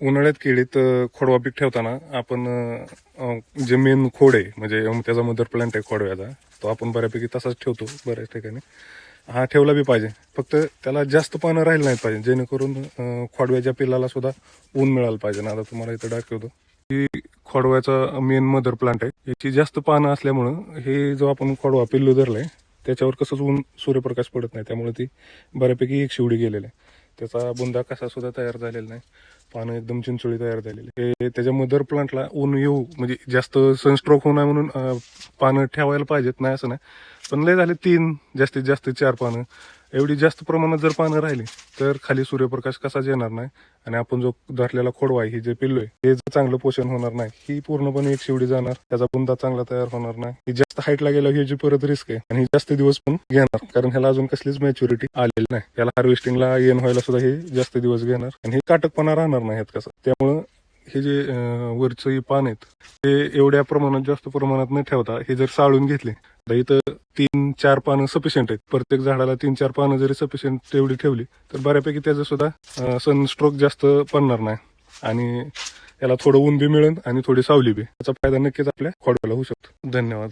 उन्हाळ्यात केळीत खोडवा पीक ठेवताना आपण जे मेन खोड आहे म्हणजे त्याचा मदर प्लांट आहे खोडव्याचा, तो आपण बऱ्यापैकी तसाच ठेवतो बऱ्याच ठिकाणी. हा ठेवला बी पाहिजे, फक्त त्याला जास्त पानं राहिलं नाहीत पाहिजे, जेणेकरून खोडव्याच्या पिल्लाला सुद्धा ऊन मिळालं पाहिजे. आता तुम्हाला इथं दाखवतो ही खोडव्याचा मेन मदर प्लांट आहे. याची जास्त पानं असल्यामुळं हे जो आपण खोडवा पिल्लू धरलाय त्याच्यावर कसंच ऊन सूर्यप्रकाश पडत नाही, त्यामुळे ती बऱ्यापैकी एक शिवडी गेलेली आहे. त्याचा बुंदा कसा सुद्धा तयार झालेला नाही, पानं एकदम चिंचोळी तयार झालेली. हे त्याच्या मदर प्लांटला ऊन येऊ म्हणजे जास्त सनस्ट्रोक होऊ नये म्हणून पानं ठेवायला पाहिजेत, नाही असं नाही. पण लय झाले 3 जास्तीत जास्त 4 पानं, एवढी जास्त प्रमाणात जर पानं राहिली तर खाली सूर्यप्रकाश कसाच येणार नाही आणि आपण जो धरलेला खोडवा आहे, हे जे पिल्लू आहे, हे चांगलं पोषण होणार नाही. ही पूर्णपणे एक शिवडी जाणार, त्याचा बुंदा चांगला तयार होणार नाही. ही जास्त हाईटला गेल्यावर ह्याची परत रिस्क आहे आणि जास्त दिवस पण घेणार, कारण ह्याला अजून कसलीच मॅच्युरिटी आलेली नाही. याला हार्वेस्टिंगला येण व्हायला सुद्धा हे जास्त दिवस घेणार आणि हे काटकपणा राहणार नाही ह्यात कसं. त्यामुळं हे जे वरचं पान आहेत ते एवढ्या प्रमाणात जास्त प्रमाणात न ठेवता हे जर साळून घेतले तर इथं 3-4 पानं सफिशियंट आहेत. प्रत्येक झाडाला 3-4 पानं जरी सफिशियंट तेवढी ठेवली तर बऱ्यापैकी त्याचं सुद्धा सनस्ट्रोक जास्त पडणार नाही आणि याला थोडं ऊन बी मिळेल आणि थोडी सावली बी. त्याचा फायदा नक्कीच आपल्या खोडव्याला होऊ शकतो. धन्यवाद.